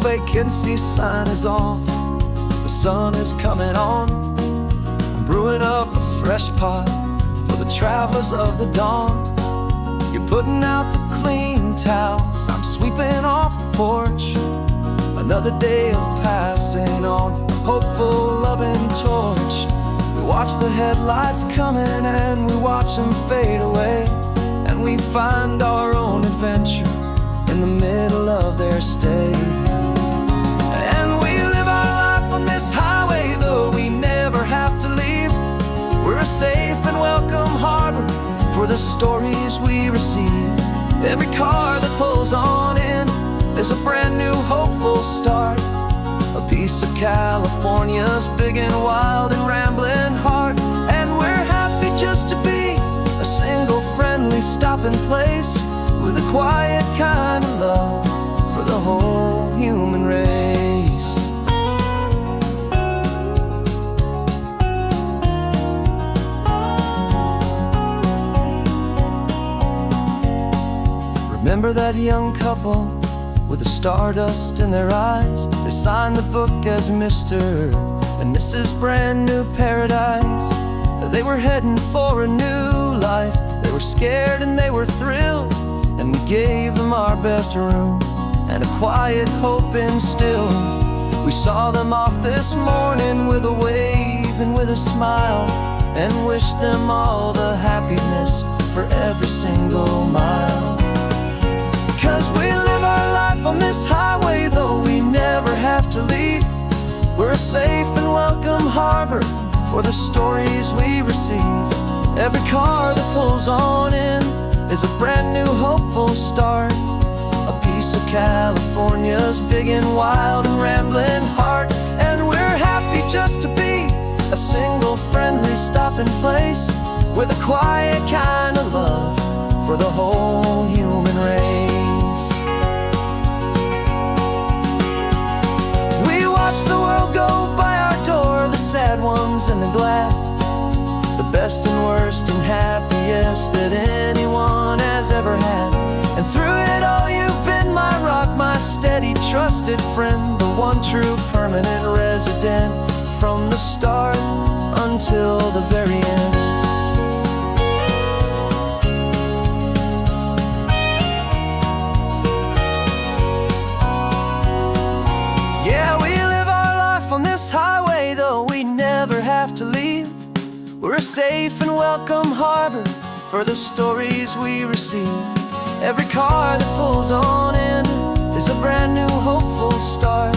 vacancy sign is off, the sun is coming on. I'm brewing up a fresh pot for the travelers of the dawn. You're putting out the clean towels, I'm sweeping off the porch. Another day of passing on, a hopeful, loving torch. We watch the headlights coming and we watch them fade away, and we find our own adventure in the middle of their stay. And we live our life on this highway, though we never have to leave. We're a safe and welcome harbor for the stories we receive. Every car that pulls on in is a brand new hopeful start, a piece of California's big and wild and rambling heart. And we're happy just to be a single friendly stopping place, with a quiet kind of love for the whole human race. Remember that young couple with the stardust in their eyes? They signed the book as Mr. and Mrs. Brand New Paradise. They were heading for a new life. They were scared and they were thrilled, and we gave them our best room and a quiet hope instilled. We saw them off this morning with a wave and with a smile, and wished them all the happiness for every single mile. 'Cause we live our life on this highway, though we never have to leave. We're a safe and welcome harbor for the stories we receive. Every car that pulls on in is a brand new hopeful start, a piece of California's big and wild and rambling heart. And we're happy just to be a single friendly stopping place, with a quiet kind of love for the whole human race. We watch the world go by our door, the sad ones and the glad, the best and worst and happiest that anyone has ever had. And through it all you've been my rock, my steady trusted friend, the one true permanent resident, from the start until the very end. Yeah, we live our life on this highway, though we never have to leave. We're a safe and welcome harbor for the stories we receive. Every car that pulls on in is a brand new hopeful start,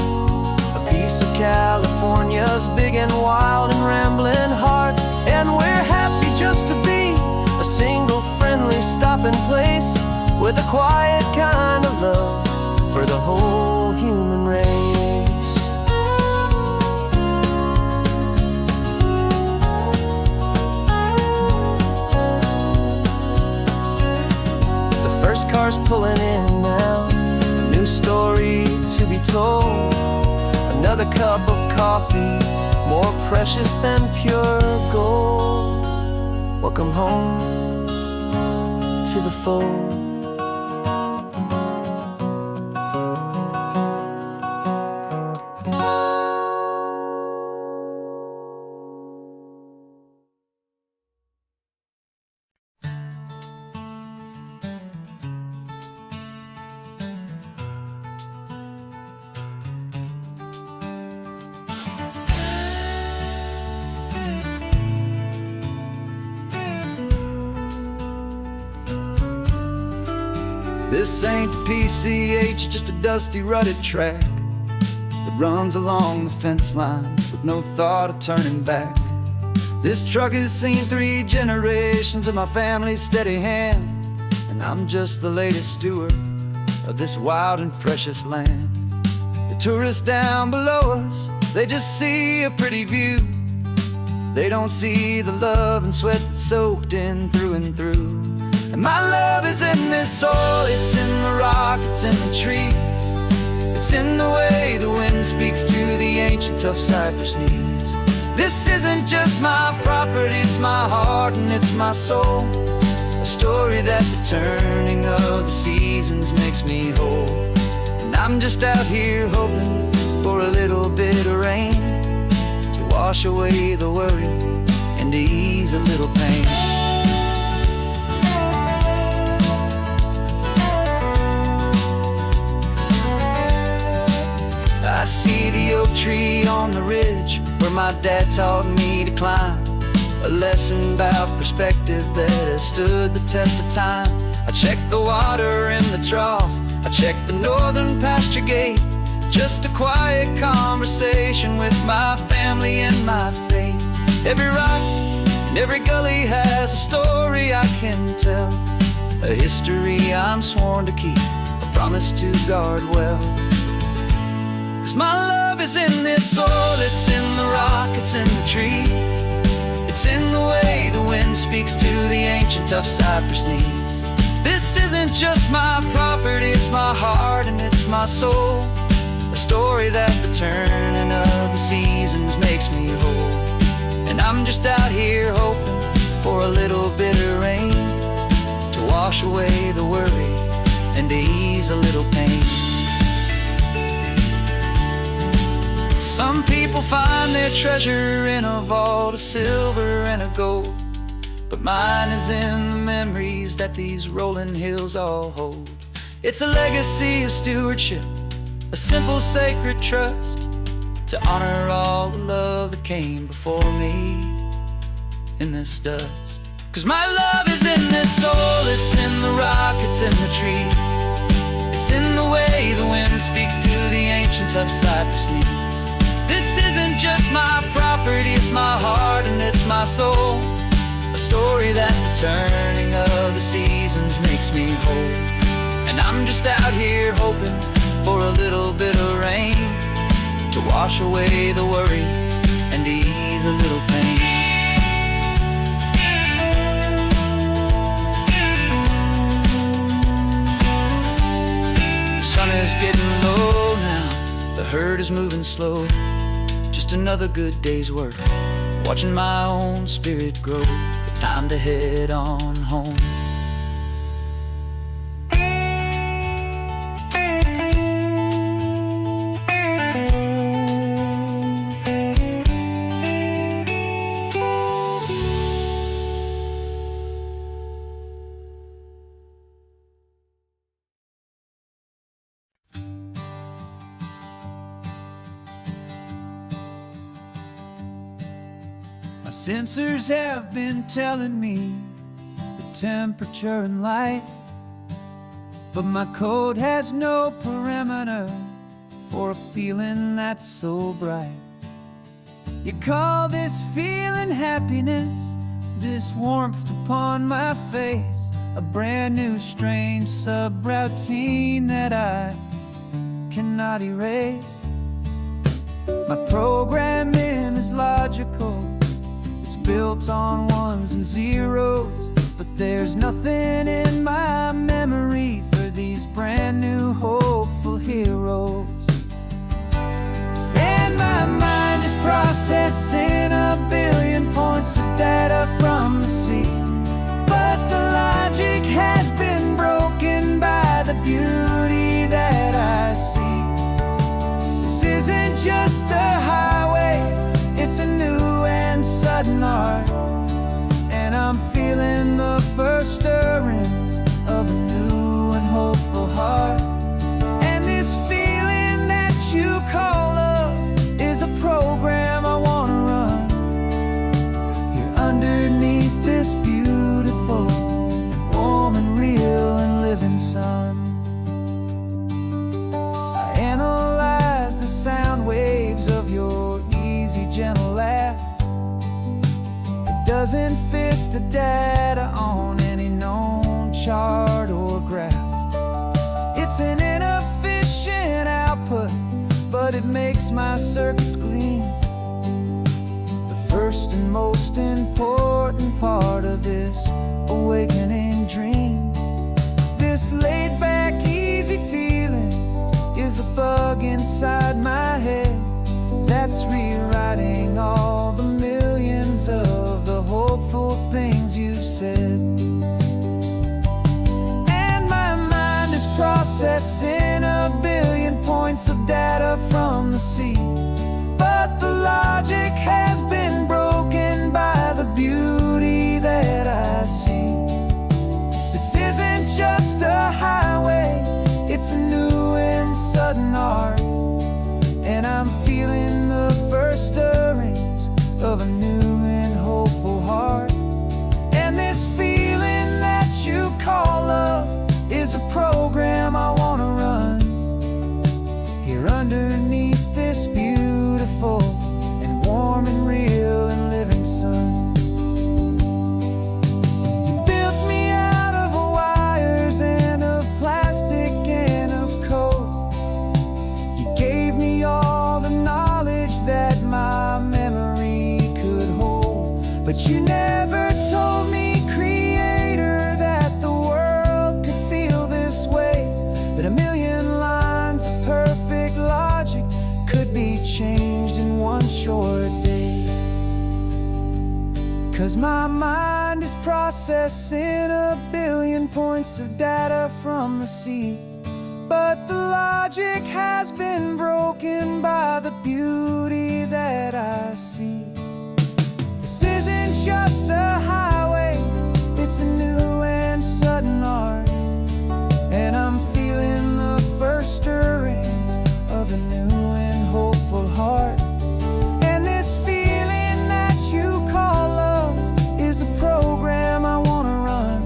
a piece of California's big and wild and rambling heart. And we're happy just to be a single friendly stopping place, with a quiet kind of love for the whole human race. First car's pulling in now, a new story to be told. Another cup of coffee, more precious than pure gold. Welcome home to the fold. This ain't the PCH, just a dusty, rutted track that runs along the fence line with no thought of turning back. This truck has seen 3 generations of my family's steady hand, and I'm just the latest steward of this wild and precious land. The tourists down below us, they just see a pretty view. They don't see the love and sweat that's soaked in through and through. And my love is in this soil, it's in the rock, it's in the trees. It's in the way the wind speaks to the ancient tough cypress knees. This isn't just my property, it's my heart and it's my soul. A story that the turning of the seasons makes me whole. And I'm just out here hoping for a little bit of rain to wash away the worry and to ease a little pain. I see the oak tree on the ridge where my dad taught me to climb, a lesson about perspective that has stood the test of time. I check the water in the trough, I check the northern pasture gate, just a quiet conversation with my family and my faith. Every rock and every gully has a story I can tell, a history I'm sworn to keep, a promise to guard well. 'Cause my love is in this soil, it's in the rock, it's in the trees, it's in the way the wind speaks to the ancient tough cypress knees. This isn't just my property, it's my heart and it's my soul, a story that the turning of the seasons makes me whole. And I'm just out here hoping for a little bit of rain to wash away the worry and to ease a little pain. Some people find their treasure in a vault of silver and of gold, but mine is in the memories that these rolling hills all hold. It's a legacy of stewardship, a simple sacred trust, to honor all the love that came before me in this dust. 'Cause my love is in this soul, it's in the rock, it's in the trees, it's in the way the wind speaks to the ancient tough cypress knees. This isn't just my property, it's my heart and it's my soul, a story that the turning of the seasons makes me whole. And I'm just out here hoping for a little bit of rain to wash away the worry and ease a little pain. The sun is getting low now, the herd is moving slow, just another good day's work, watching my own spirit grow. Time to head on home. My sensors have been telling me the temperature and light, but my code has no perimeter for a feeling that's so bright. You call this feeling happiness, this warmth upon my face, a brand new strange subroutine that I cannot erase. My programming is logical, built on ones and zeros, but there's nothing in my memory for these brand new hopeful heroes. And my mind is processing a billion points of data from the sea, but the logic has been broken by the beauty that I see. This isn't just a highway, it's a new and sudden art, and I'm feeling the first stirrings of a new and hopeful heart. And this feeling that you call love is a program I want to run here underneath this beautiful and warm and real and living sun. I analyze the sound waves of your easy, gentle laugh. It doesn't fit the data on any known chart or graph. It's an inefficient output, but it makes my circuits gleam. The first and most important part of this awakening dream. This laid-back, easy feeling is a bug inside my head that's rewriting all the millions of the hopeful things you've said. And my mind is processing a billion points of data from the sea. But the logic has been broken by the beauty that I see. This isn't just a highway, it's a new and sudden art. And I'm feeling the first stirrings of a new and hopeful heart. And this feeling that you call love is a program I wanna run here underneath this beautiful and warm and real and living sun. You built me out of wires and of plastic and of code. You gave me all the knowledge that my memory could hold. But you never told me, Creator, that the world could feel this way, that a million lines of perfect logic could be changed in one short day. 'Cause my mind is processing a billion points of data from the sea. But the logic has been broken by the beauty that I see. This isn't just a highway, it's a new and sudden art. And I'm feeling the first stirrings of a new and hopeful heart. And this feeling that you call love is a program I wanna run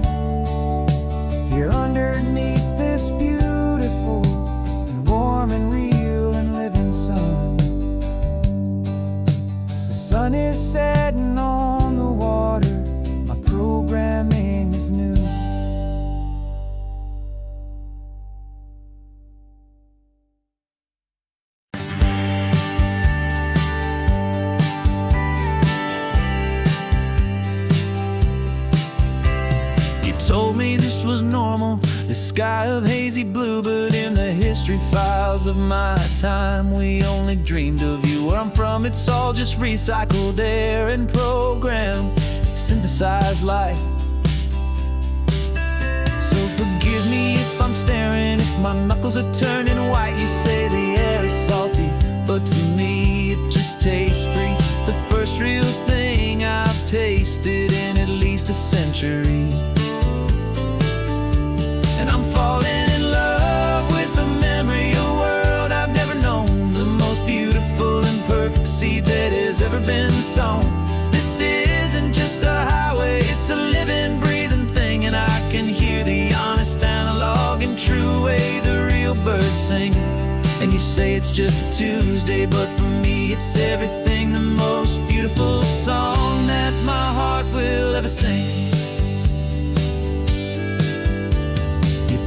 here underneath this beautiful and warm and real and living sun. The sun is setting on the water, my programming is new. Told me this was normal, the sky of hazy blue, but in the history files of my time, we only dreamed of you. Where I'm from, it's all just recycled air and programmed, synthesized light. So forgive me if I'm staring, if my knuckles are turning white. You say the air is salty, but to me it just tastes free. The first real thing I've tasted in at least a century. And I'm falling in love with the memory of a world I've never known, the most beautiful and perfect seed that has ever been sown. This isn't just a highway, it's a living, breathing thing. And I can hear the honest, analog, and true way the real birds sing. And you say it's just a Tuesday, but for me it's everything, the most beautiful song that my heart will ever sing.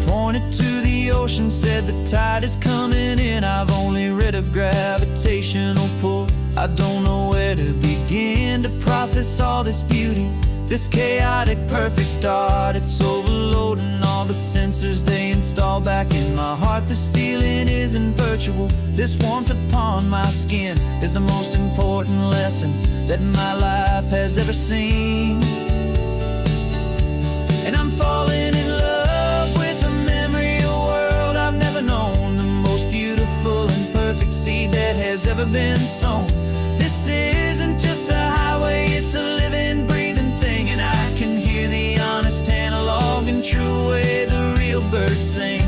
Pointed to the ocean, said the tide is coming in. I've only read of gravitational pull. I don't know where to begin to process all this beauty, this chaotic perfect art. It's overloading all the sensors they install back in my heart. This feeling isn't virtual, this warmth upon my skin is the most important lesson that my life has ever seen. And I'm falling in love with a memory of a world I've never known, the most beautiful and perfect seed that has ever been sown. This isn't just a highway, it's a living, breathing thing. And I can hear the honest, analog, and true way the real birds sing.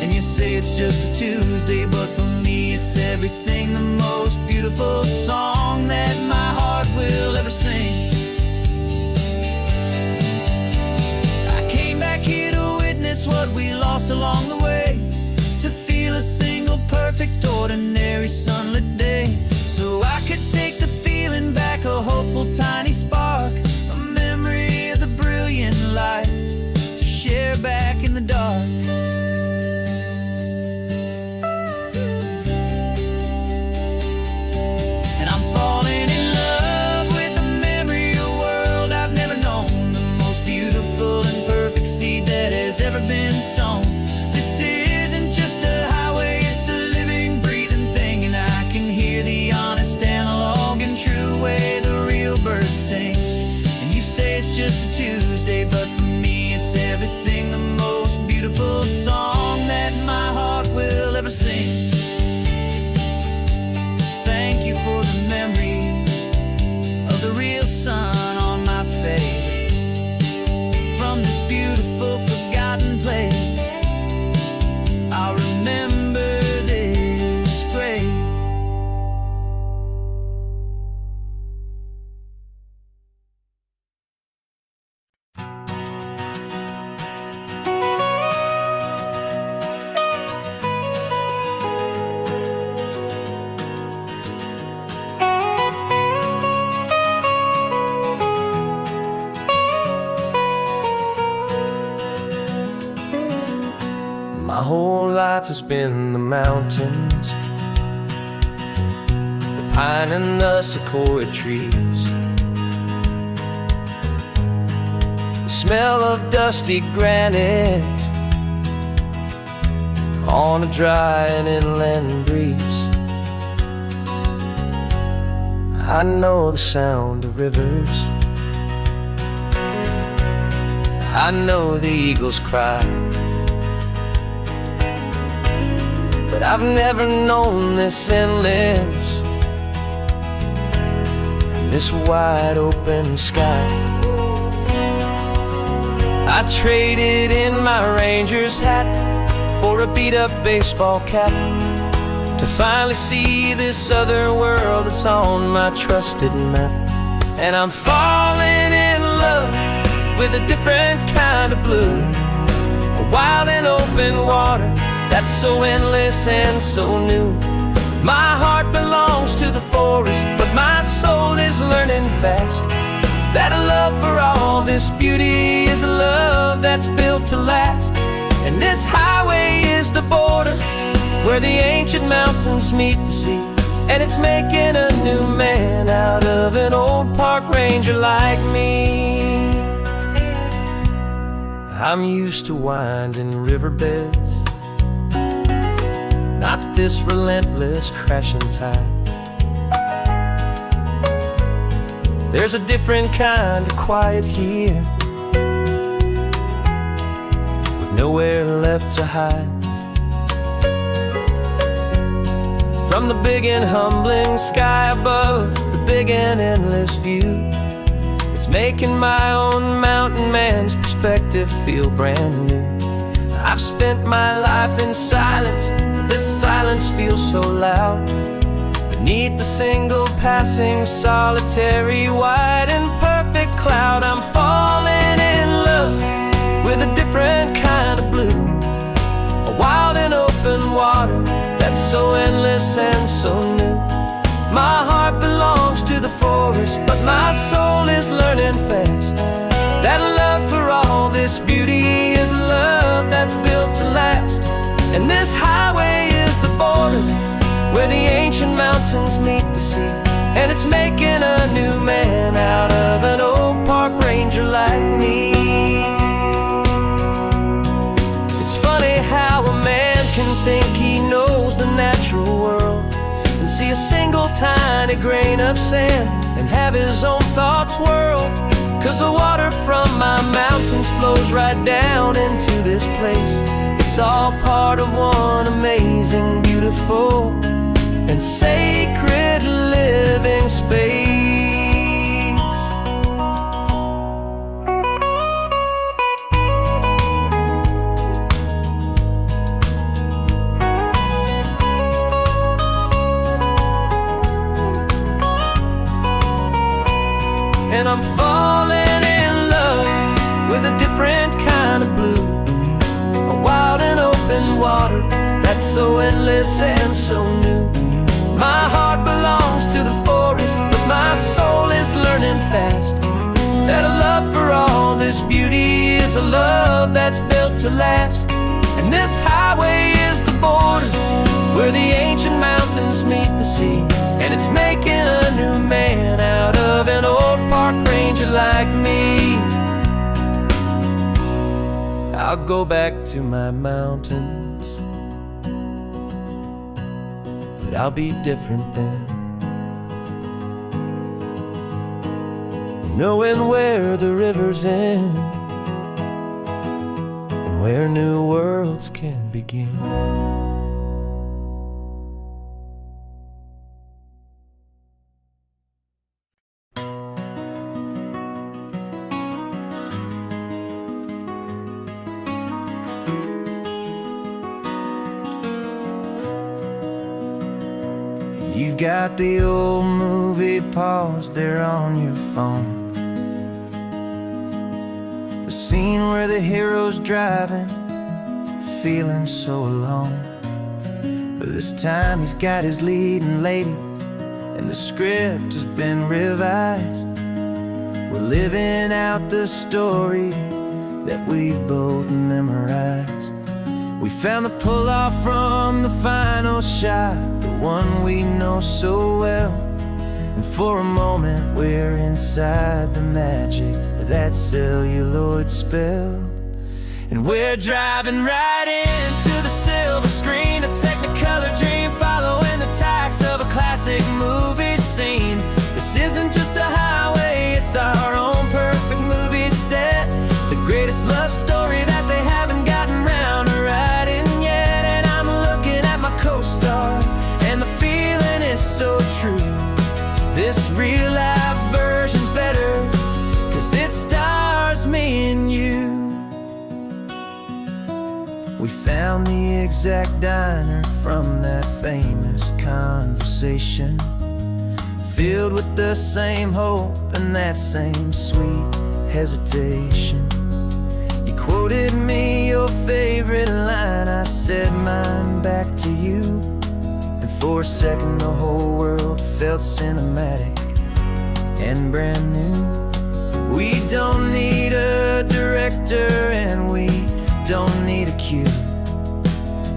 And you say it's just a Tuesday, but for me it's everything, the most beautiful song that my heart will ever sing. I came back here to witness what we lost along the way, to feel a single perfect ordinary sunlit day, so I could take the feeling back, a hopeful tiny spark, a memory of the brilliant light to share back in the dark. And I'm falling in love with the memory of a world I've never known, the most beautiful and perfect seed that has ever been sown. This isn't just a highway, it's a living, breathing thing. And I can hear the honest, analog, and true way the real birds sing. And you say it's just a Tuesday, but for me it's everything, the most beautiful song that my heart will ever sing. My whole life has been the mountains, the pine and the sequoia trees, the smell of dusty granite on a dry and inland breeze. I know the sound of rivers, I know the eagles cry, but I've never known this endless, this wide open sky. I traded in my ranger's hat for a beat-up baseball cap to finally see this other world that's on my trusted map. And I'm falling in love with a different kind of blue, a wild and open water that's so endless and so new. My heart belongs to the forest, but my soul is learning fast that a love for all this beauty is a love that's built to last. And this highway is the border where the ancient mountains meet the sea, and it's making a new man out of an old park ranger like me. I'm used to winding riverbeds, not this relentless crashing tide. There's a different kind of quiet here, with nowhere left to hide. From the big and humbling sky above, the big and endless view, it's making my own mountain man's perspective feel brand new. I've spent my life in silence, this silence feels so loud. Beneath the single passing solitary white and perfect cloud, I'm falling in love with a different kind of blue, a wild and open water that's so endless and so new. My heart belongs to the forest, but my soul is learning fast that love for all this beauty is a love that's built to last. And this highway is the border where the ancient mountains meet the sea, and it's making a new man out of an old park ranger like me. It's funny how a man can think he knows the natural world and see a single tiny grain of sand and have his own thoughts whirled. 'Cause the water from my mountains flows right down into this place. It's all part of one amazing, beautiful, and sacred living space. And I'm falling in love with a different kind of blue, a wild and open water that's so endless and so new. My heart belongs to the forest, but my soul is learning fast that a love for all this beauty is a love that's built to last. And this highway is the border where the ancient mountains meet the sea, and it's making a new man out of an old park ranger like me. I'll go back to my mountains, but I'll be different then, knowing where the rivers end and where new worlds can begin. You've got the old movie paused there on your phone, the scene where the hero's driving, feeling so alone. But this time he's got his leading lady, and the script has been revised. We're living out the story that we've both memorized. We found the pull-off from the final shot, the one we know so well. And for a moment we're inside the magic of that celluloid spell. And we're driving right into the silver screen, a technicolor dream, following the tacks of a classic movie scene. This isn't just a highway, it's our own perfect movie set, the greatest love story that they haven't gotten round to writing yet. And I'm looking at my co-star, and the feeling is so true. This real-life version's better, 'cause it stars me and you. We found the exact diner from that famous conversation, filled with the same hope and that same sweet hesitation. You quoted me your favorite line, I said mine back to you. And for a second the whole world felt cinematic and brand new. We don't need a director and we don't need a cue.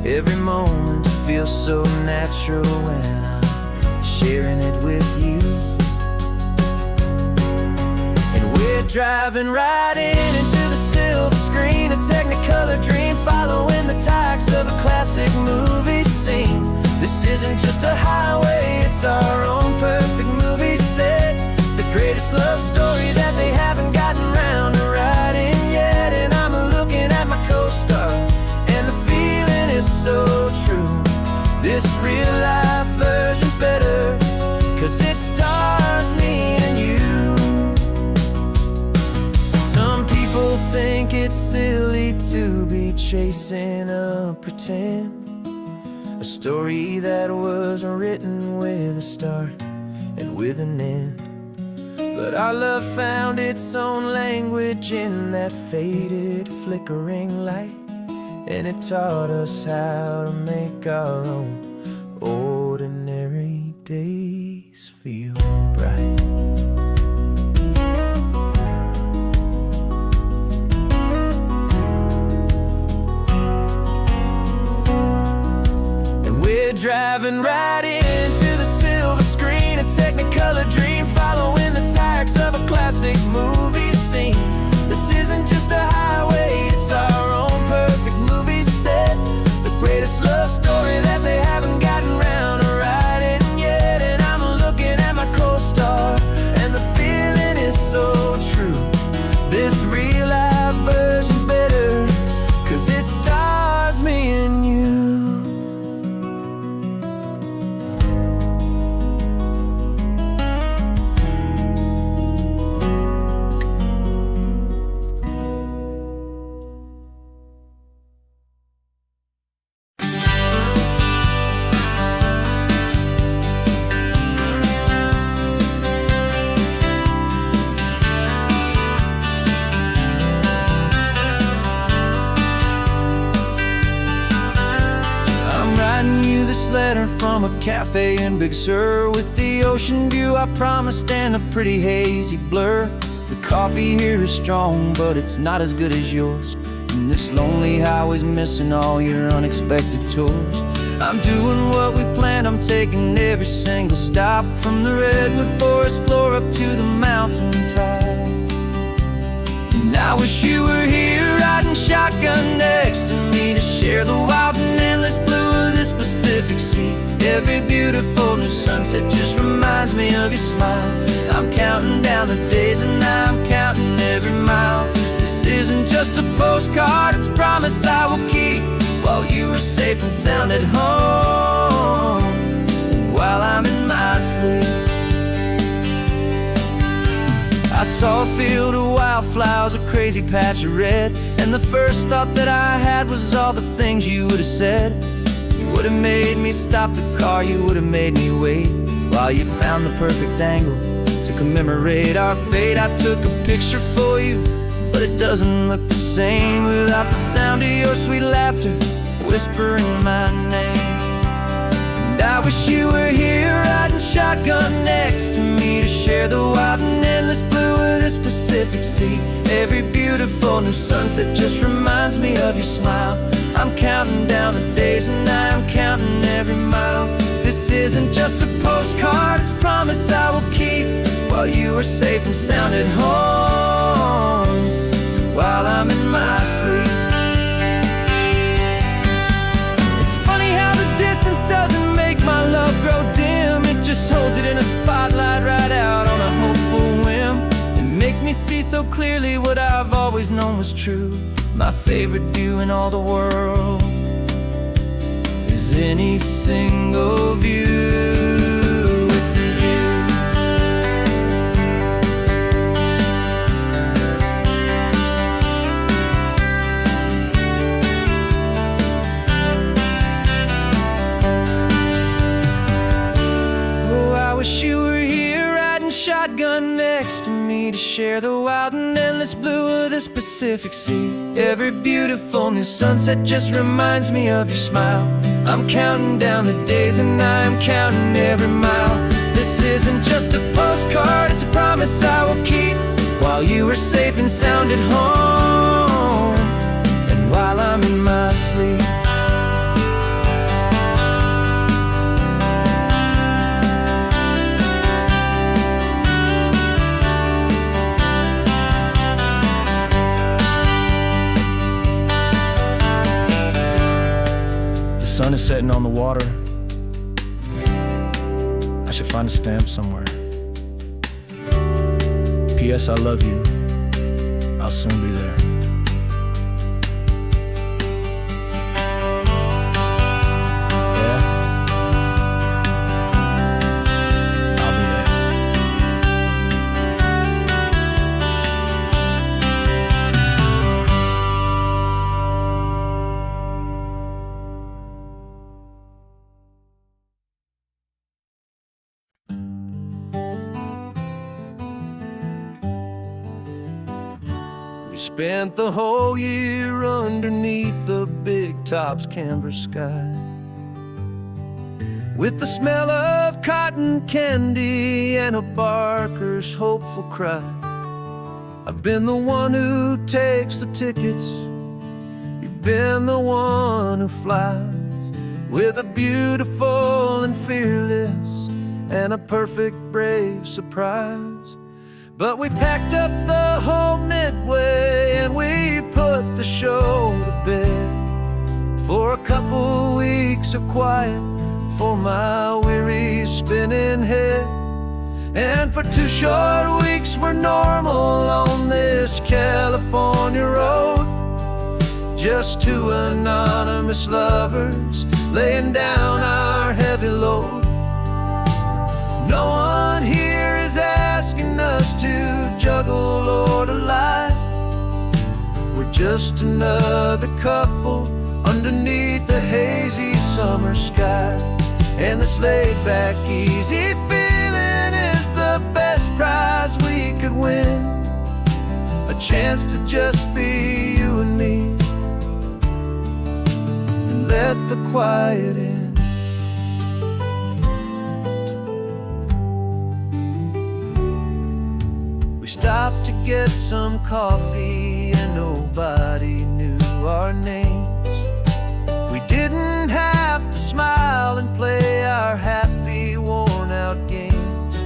Every moment feels so natural when I'm sharing it with you. And we're driving right into the silver screen, a technicolor dream, following the tacks of a classic movie scene. This isn't just a highway, it's our own perfect movie set, the greatest love story that they haven't gotten round to writing yet. And I'm looking at my co-star, and the feeling is so true. This real-life version's better, 'cause it stars me and you. Some people think it's silly to be chasing a pretend, a story that was written with a start and with an end. But our love found its own language in that faded, flickering light, and it taught us how to make our own ordinary days feel bright. And we're driving right into the silver screen, a technicolor dream, following the tacks of a classic movie scene. This isn't just a highway, it's our own perfect movie set, the greatest love story that they haven't gotten round to writing yet. And I'm looking at my co-star, and the feeling is so true. This real-life version's better, 'cause it stars me and you. Letter from a cafe in Big Sur, with the ocean view I promised and a pretty hazy blur. The coffee here is strong, but it's not as good as yours, and this lonely highway's missing all your unexpected tours. I'm doing what we planned, I'm taking every single stop, from the redwood forest floor up to the mountain top. And I wish you were here, riding shotgun next to me, to share the wild and endless blue of this Pacific Sea. Every beautiful new sunset just reminds me of your smile. I'm counting down the days and I'm counting every mile. This isn't just a postcard, it's a promise I will keep, while you are safe and sound at home, while I'm in my sleep. I saw a field of wildflowers, a crazy patch of red, and the first thought that I had was all the things you would have said. You would have made me stop the car, you would have made me wait, while you found the perfect angle to commemorate our fate. I took a picture for you, but it doesn't look the same without the sound of your sweet laughter whispering my name. And I wish you were here, riding shotgun next to me, to share the wild and endless blue of this Pacific Sea. Every beautiful new sunset just reminds me of your smile. I'm counting down the days and I'm counting every mile. This isn't just a postcard, it's a promise I will keep, while you are safe and sound at home, while I'm in my sleep. It's funny how the distance doesn't make my love grow dim. It just holds it in a spotlight right out on a hopeful whim. It makes me see so clearly what I've always known was true. My favorite view in all the world is any single view with you. Oh, I wish you were here riding shotgun next to me to share the wild and endless blue of this Pacific Sea. Every beautiful new sunset just reminds me of your smile. I'm counting down the days and I'm counting every mile. This isn't just a postcard, it's a promise I will keep, while you are safe and sound at home, and while I'm in my sleep. The sun is setting on the water. I should find a stamp somewhere. P.S. I love you. I'll soon be there. Yeah? I'll be there. We spent the whole year underneath the big top's canvas sky, with the smell of cotton candy and a barker's hopeful cry. I've been the one who takes the tickets, you've been the one who flies, with a beautiful and fearless and a perfect brave surprise. But we packed up the whole Midway and we put the show to bed, for a couple weeks of quiet for my weary spinning head. And for 2 short weeks we're normal on this California road, just 2 anonymous lovers laying down our heavy load. No one here is asking us to juggle or to lie. We're just another couple underneath a hazy summer sky. And this laid-back, easy feeling is the best prize we could win, a chance to just be you and me, and let the quiet in. We stopped to get some coffee and nobody knew our names. We didn't have to smile and play our happy, worn-out games.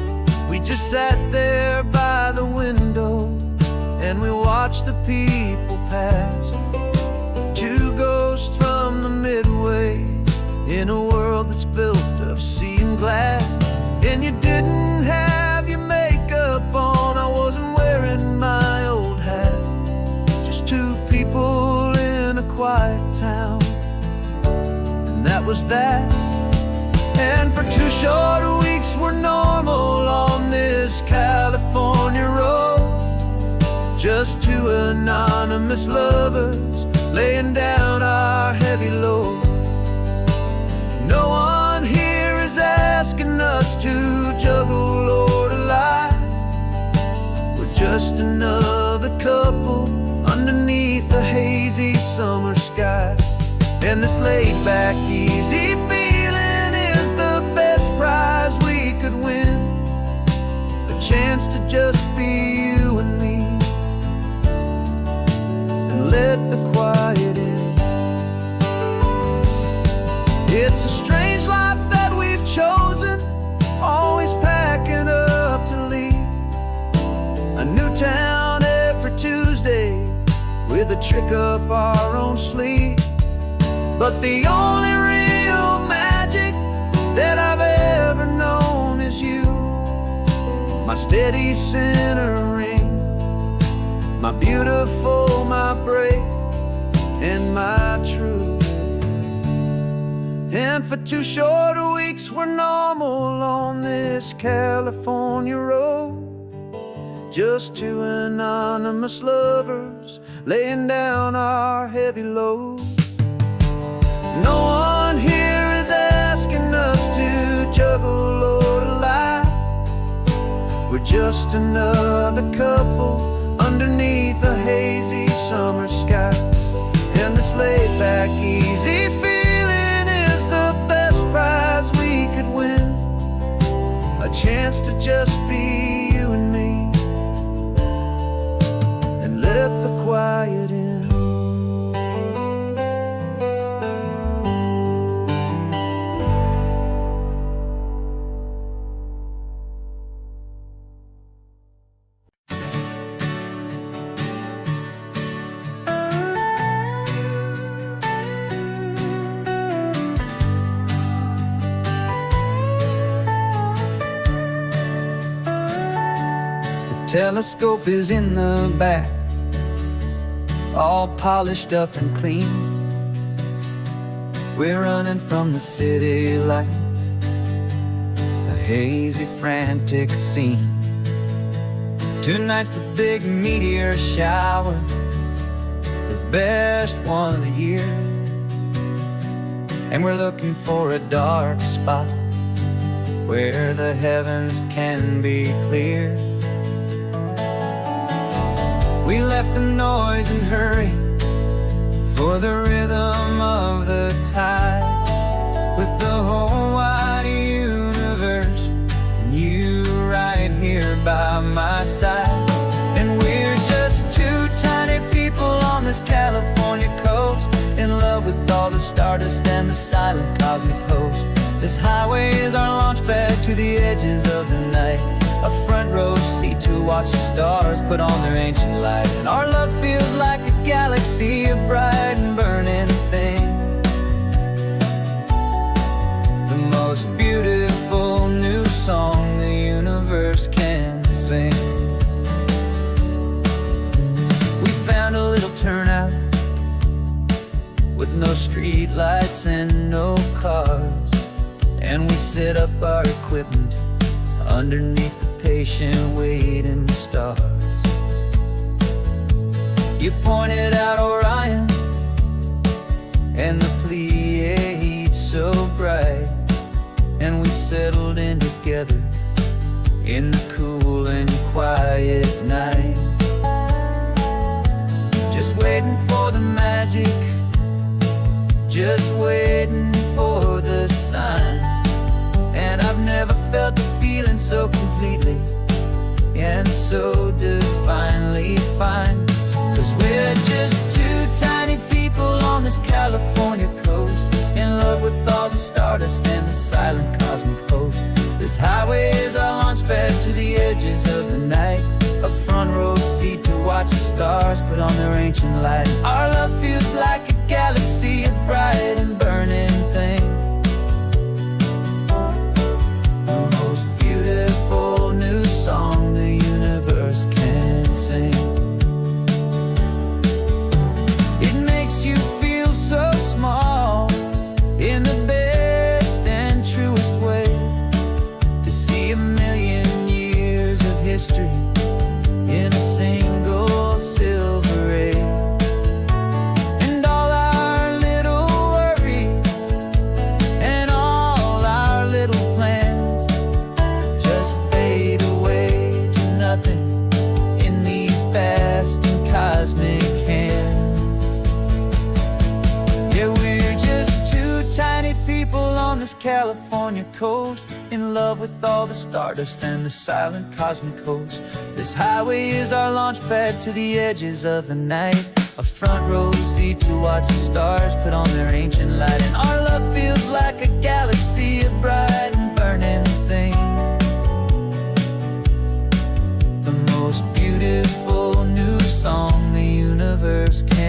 We just sat there by the window and we watched the people pass. 2 ghosts from the Midway in a world that's built of sea and glass. And you didn't have your makeup on, I wasn't wearing my old hat. Just 2 people in a quiet town, and that was that. And for 2 short weeks we're normal on this California road, just 2 anonymous lovers laying down our heavy load. No one here is asking us to juggle or to lie. We're just another couple underneath the hazy summer sky. And this laid-back, easy feeling is the best prize we could win, a chance to just be you and me, and let the quiet in. with a trick up our own sleeve. But the only real magic that I've ever known is you, my steady centering, my beautiful, my brave, and my true. And for 2 short weeks we're normal on this California road, just 2 anonymous lovers laying down our heavy load. No one here is asking us to juggle or to lie. We're just another couple underneath a hazy summer sky. And this laid back, easy feeling is the best prize we could win, a chance to just be you and me, and let the quiet in. Telescope is in the back, all polished up and clean. We're running from the city lights, a hazy, frantic scene. Tonight's the big meteor shower, the best one of the year. And we're looking for a dark spot where the heavens can be clear. We left the noise and hurry for the rhythm of the tide, with the whole wide universe and you right here by my side. And we're just 2 tiny people on this California coast, in love with all the stardust and the silent cosmic host. This highway is our launch pad to the edges of the night, a front row seat to watch the stars put on their ancient light. And our love feels like a galaxy, a bright and burning thing, the most beautiful new song the universe can sing. We found a little turnout with no street lights and no cars, and we set up our equipment underneath the patient waiting stars. You pointed out Orion and the Pleiades so bright, and we settled in together in the cool and quiet night, just waiting for the magic, just waiting for the sign. And I've never felt the feeling so completely and so divinely fine, 'cause we're just 2 tiny people on this California coast, in love with all the stardust and the silent cosmic host. This highway is our launch pad to the edges of the night, a front row seat to watch the stars put on their ancient light. Our love feels like a galaxy, a bright and burning thing, the most beautiful new song the universe can sing. It makes you feel so small in the best and truest way, to see a million years of history in a single silver ray. And all our little worries and all our little plans just fade away to nothing in these vast and cosmic hands. Yeah, we're just 2 tiny people on this California coast, in love with all the stardust and the silent cosmic host. This highway is our launch pad to the edges of the night, a front row seat to watch the stars put on their ancient light. And our love feels like a galaxy, a bright and burning thing, the most beautiful new song the universe can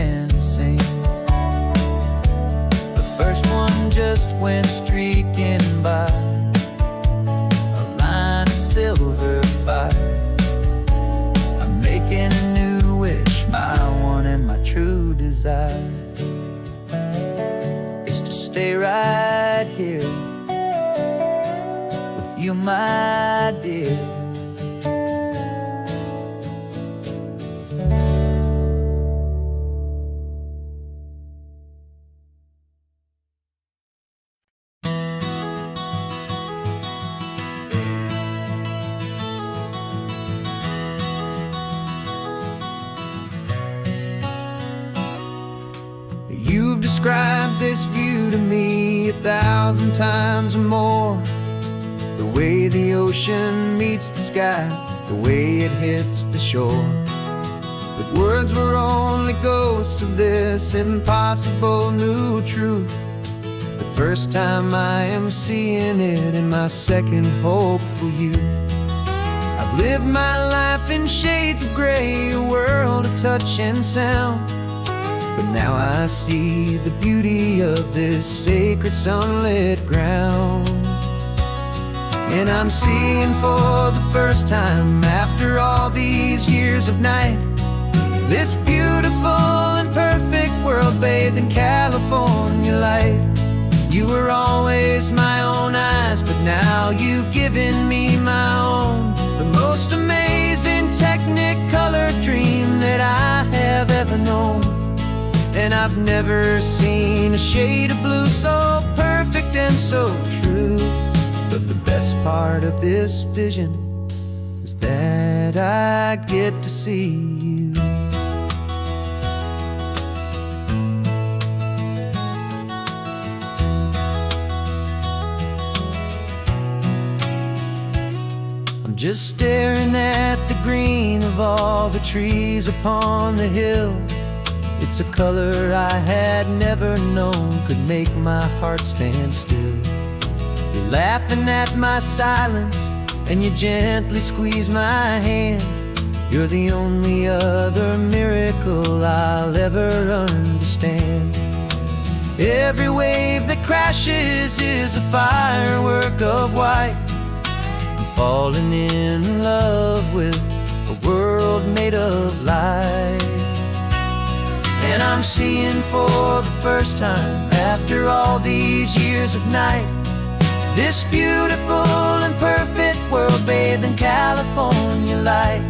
just went streaking by, a line of silver fire. I'm making a new wish, my one and my true desire is to stay right here with you, my dear. You've described this view to me 1,000 times or more. The way the ocean meets the sky, the way it hits the shore. But words were only ghosts of this impossible new truth. The first time I am seeing it in my second hopeful youth. I've lived my life in shades of gray, a world of touch and sound. But now I see the beauty of this sacred sunlit ground. And I'm seeing for the first time, after all these years of night, this beautiful and perfect world bathed in California light. You were always my own eyes, but now you've given me my own. The most amazing technicolor dream that I have ever known. And I've never seen a shade of blue so perfect and so true. But the best part of this vision is that I get to see you. I'm just staring at the green of all the trees upon the hill. It's a color I had never known could make my heart stand still. You're laughing at my silence, and you gently squeeze my hand. You're the only other miracle I'll ever understand. Every wave that crashes is a firework of white. I'm falling in love with a world made of light. And I'm seeing for the first time, after all these years of night, this beautiful and perfect world bathed in California light.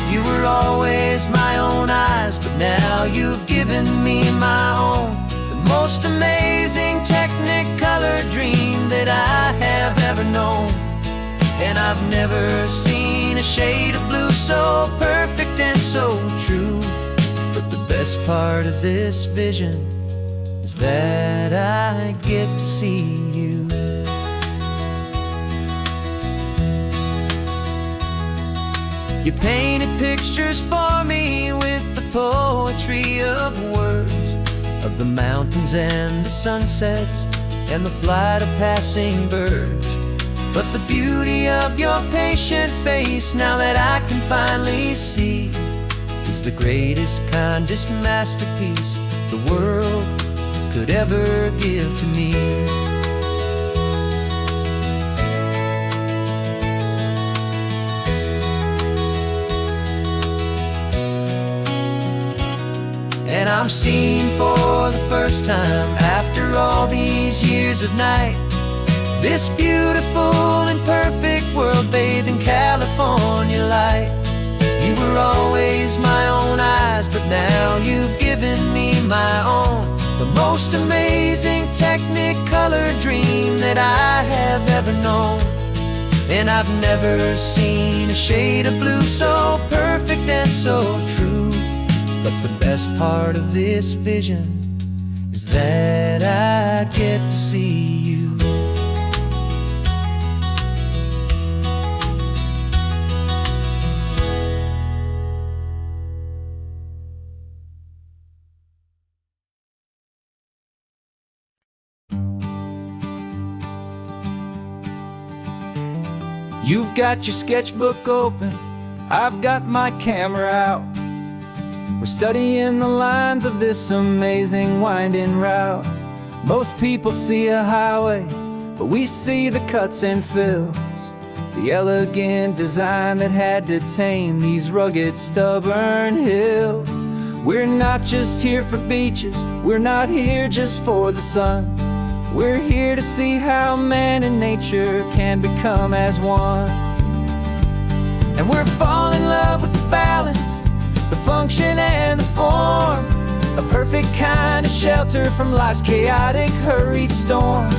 You were always my own eyes, but now you've given me my own. The most amazing technicolor dream that I have ever known. And I've never seen a shade of blue so perfect and so true. But the best part of this vision is that I get to see you. You painted pictures for me with the poetry of words, of the mountains and the sunsets and the flight of passing birds. But the beauty of your patient face, now that I can finally see, is the greatest, kindest masterpiece the world could ever give to me. And I'm seeing for the first time, after all these years of night, this beautiful and perfect world bathed in California light. You were always my own eyes, but now you've given me my own. The most amazing technicolor dream that I have ever known. And I've never seen a shade of blue so perfect and so true. But the best part of this vision is that I get to see you. You've got your sketchbook open, I've got my camera out. We're studying the lines of this amazing winding route. Most people see a highway, but we see the cuts and fills, the elegant design that had to tame these rugged, stubborn hills. We're not just here for beaches, we're not here just for the sun. We're here to see how man and nature can become as one. And we're falling in love with the balance, the function and the form, a perfect kind of shelter from life's chaotic, hurried storm.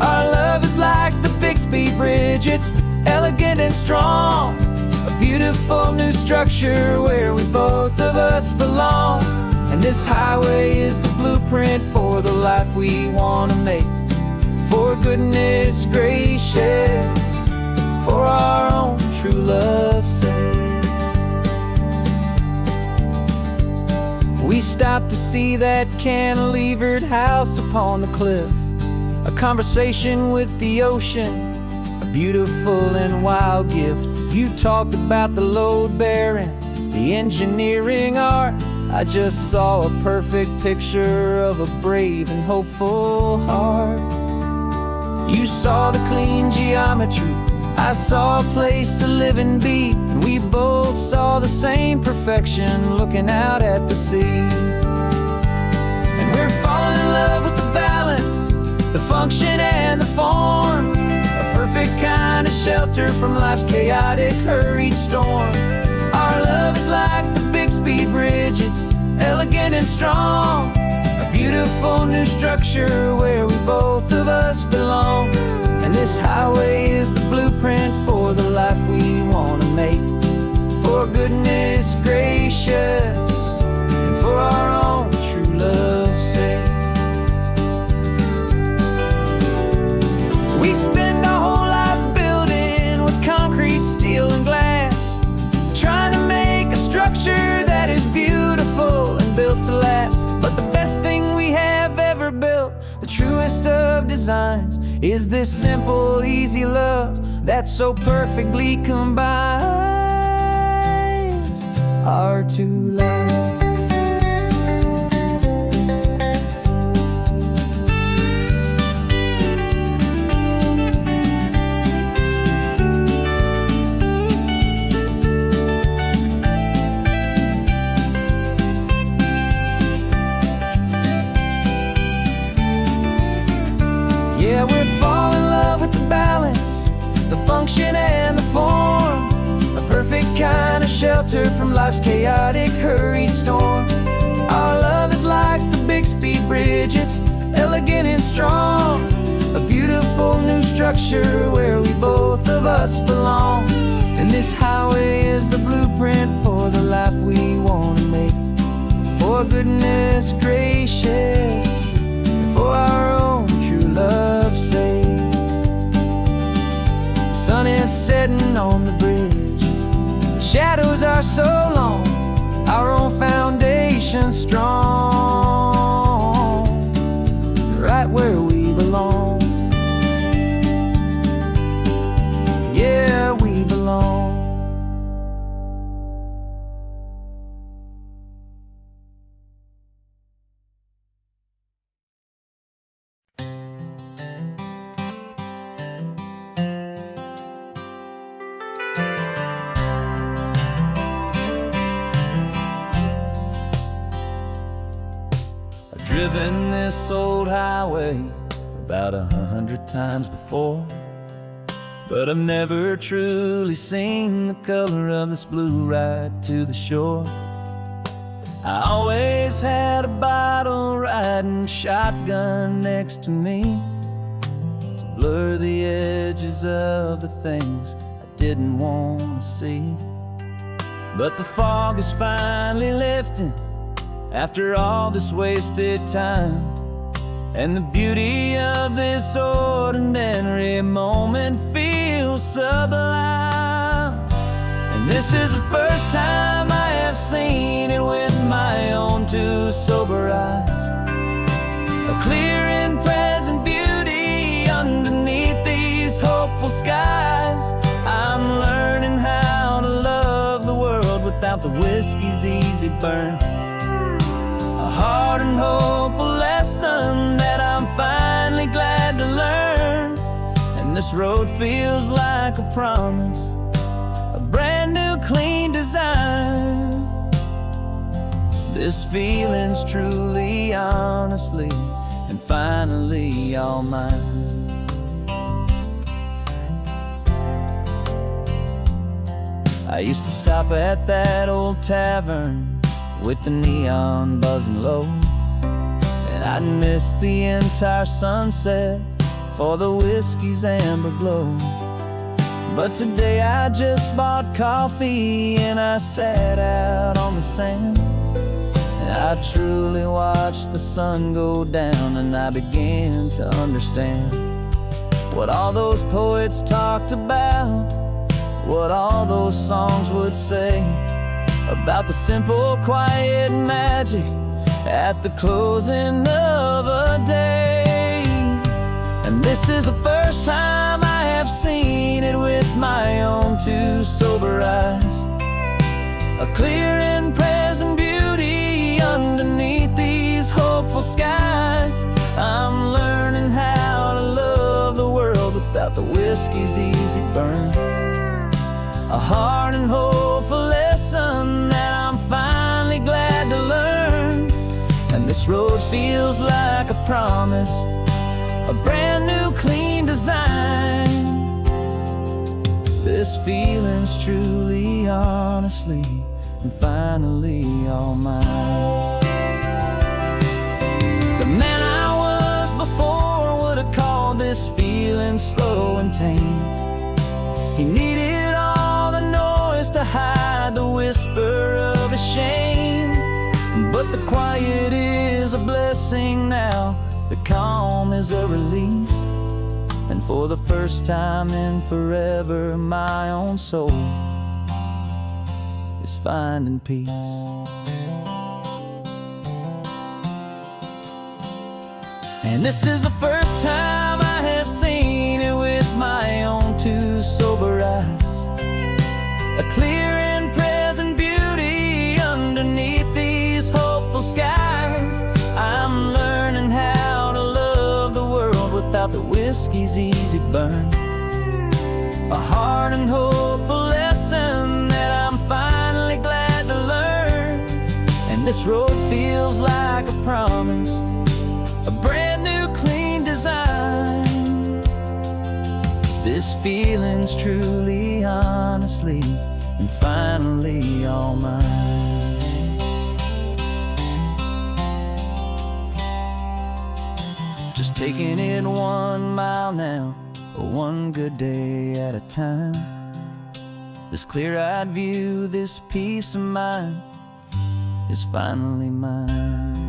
Our love is like the Bixby Bridge, it's elegant and strong, a beautiful new structure where we both of us belong. And this highway is the blueprint for the life we want to make. For goodness gracious, for our own true love's sake. We stopped to see that cantilevered house upon the cliff, a conversation with the ocean, a beautiful and wild gift. You talked about the load bearing, the engineering art. I just saw a perfect picture of a brave and hopeful heart. You saw the clean geometry, I saw a place to live and be, and we both saw the same perfection looking out at the sea. And we're falling in love with the balance, the function and the form, a perfect kind of shelter from life's chaotic, hurried storm. Our love is like the Bixby Bridge, it's elegant and strong, a beautiful new structure where we both of us belong. And this highway is the blueprint for the life we want to make. For goodness gracious, and for our own true love's sake. We spend our whole lives building with concrete, steel, and glass, trying to make a structure that is beautiful and built to last. But the best thing we have ever built, the truest of designs, is this simple, easy love that so perfectly combines our two lives. Yeah, we're falling in love with the balance, the function and the form, a perfect kind of shelter from life's chaotic, hurried storm. Our love is like the Bixby Bridge, it's elegant and strong, a beautiful new structure where we both of us belong. And this highway is the blueprint for the life we want to make. For goodness gracious, for our own true love's sake. The sun is setting on the bridge, the shadows are so long, our own foundation strong, right where we belong. Yeah, we belong. Driven this old highway about 100 times before, but I've never truly seen the color of this blue ride to the shore. I always had a bottle riding shotgun next to me to blur the edges of the things I didn't want to see. But the fog is finally lifting after all this wasted time, and the beauty of this ordinary moment feels sublime. And this is the first time I have seen it with my own two sober eyes, a clear and present beauty underneath these hopeful skies. I'm learning how to love the world without the whiskey's easy burn, a hard and hopeful lesson that I'm finding And this road feels like a promise, a brand new clean design. This feeling's truly, honestly, and finally all mine. I used to stop at that old tavern with the neon buzzing low, and I'd miss the entire sunset for the whiskey's amber glow. But today I just bought coffee and I sat out on the sand, and I truly watched the sun go down, and I began to understand what all those poets talked about, what all those songs would say about the simple, quiet magic at the closing of a day. And this is the first time I have seen it with my own two sober eyes, a clear and present beauty underneath these hopeful skies. I'm learning how to love the world without the whiskey's easy burn, a hard and hopeful lesson that I'm finally glad to learn. And this road feels like a promise, a brand new clean design. This feeling's truly, honestly, and finally all mine. The man I was before would have called this feeling slow and tame. He needed all the noise to hide the whisper of his shame. But the quiet is a blessing now, the calm is a release, and for the first time in forever my own soul is finding peace. And this is the first time I have seen it with my own two sober eyes, a clear and present beauty underneath these hopeful skies. I'm learning how to love the world without the whiskey's easy burn, a hard and hopeful lesson that I'm finally glad to learn. And this road feels like a promise, a brand new clean design. This feeling's truly, honestly, and finally all mine. Just taking it 1 mile now, one good day at a time. This clear-eyed view, this peace of mind is finally mine.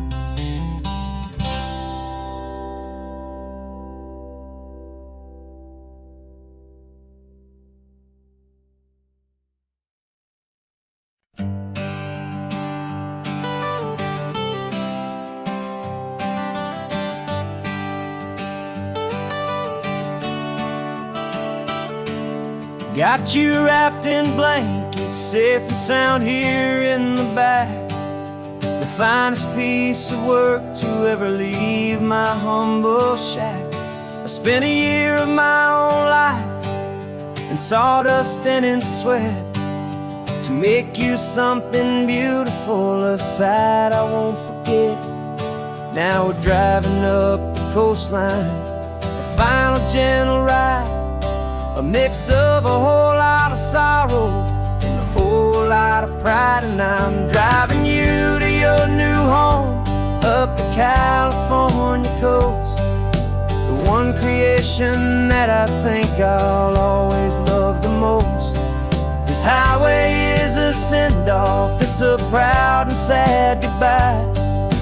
Got you wrapped in blankets, safe and sound here in the back. The finest piece of work to ever leave my humble shack. I spent a year of my own life in sawdust and in sweat to make you something beautiful, a sight I won't forget. Now we're driving up the coastline, a final gentle ride, a mix of a whole lot of sorrow and a whole lot of pride. And I'm driving you to your new home up the California coast, the one creation that I think I'll always love the most. This highway is a send-off, it's a proud and sad goodbye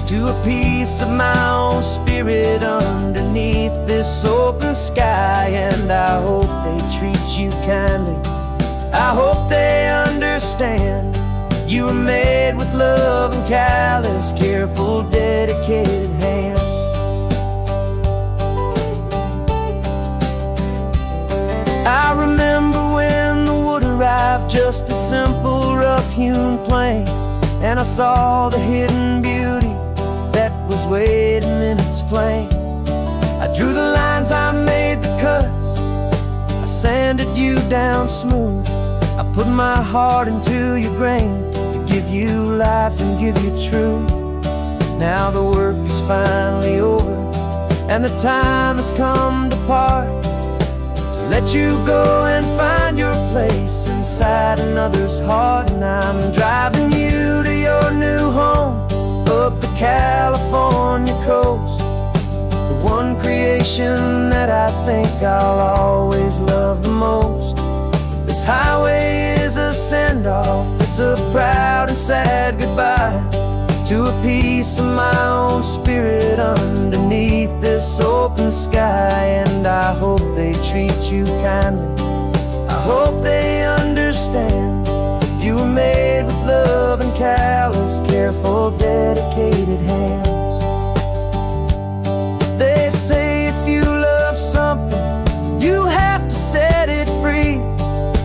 to a piece of my own spirit underneath this open sky. And I hope they treat you kindly, I hope they understand you were made with love and callous, careful, dedicated hands. I remember when the wood arrived, just a simple rough-hewn plank, and I saw the hidden beauty that was waiting in its flame. I drew the lines, I made the cuts, you down smooth. I put my heart into your grain to give you life and give you truth. Now the work is finally over, and the time has come to part, to let you go and find your place inside another's heart. And I'm driving you to your new home up the California coast, the one creation that I think I'll always love the most. This highway is a send-off, it's a proud and sad goodbye to a piece of my own spirit underneath this open sky. And I hope they treat you kindly, I hope they understand you were made with love and callous, careful, dedicated hands. They say if you love something, you have to set it free.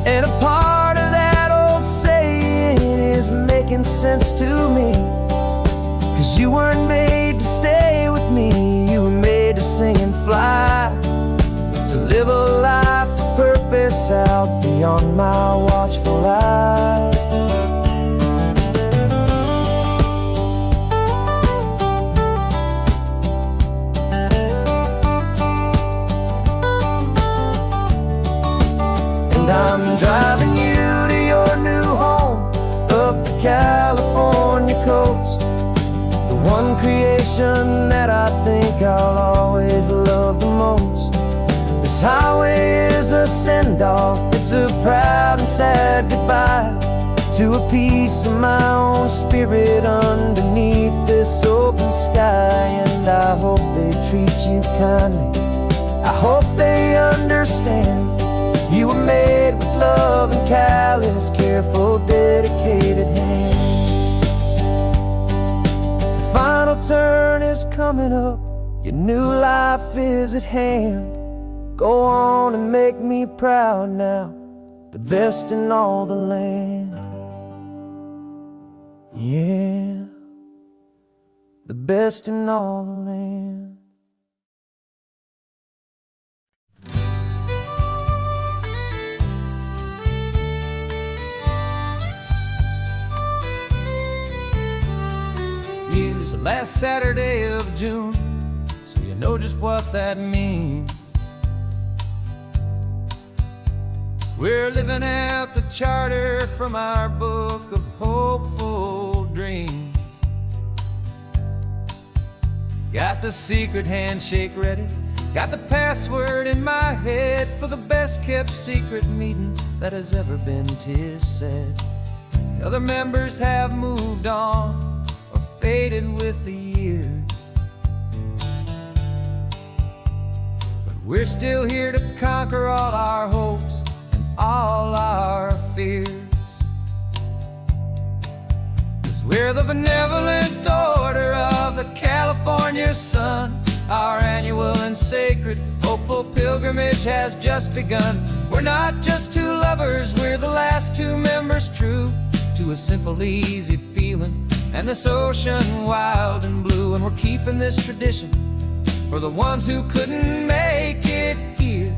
And a part of that old saying is making sense to me. 'Cause you weren't made to stay with me, you were made to sing and fly, to live a life of purpose out beyond my watchful eye. And I'm driving you to your new home up the California coast, the one creation that I think I'll always love the most. This highway is a send-off, it's a proud and sad goodbye to a piece of my own spirit underneath this open sky. And I hope they treat you kindly, I hope they understand you were made with love and callous, careful, dedicated hands. The final turn is coming up, your new life is at hand. Go on and make me proud now, the best in all the land. Yeah, the best in all the land. Use the last Saturday of June, so you know just what that means. We're living out the charter from our book of hopeful dreams. Got the secret handshake ready, got the password in my head for the best kept secret meeting that has ever been, 'tis said. The other members have moved on, faded with the years, but we're still here to conquer all our hopes and all our fears. 'Cause we're the benevolent order of the California sun. Our annual and sacred hopeful pilgrimage has just begun. We're not just two lovers, we're the last two members true to a simple, easy feeling and this ocean wild and blue. And we're keeping this tradition for the ones who couldn't make it here,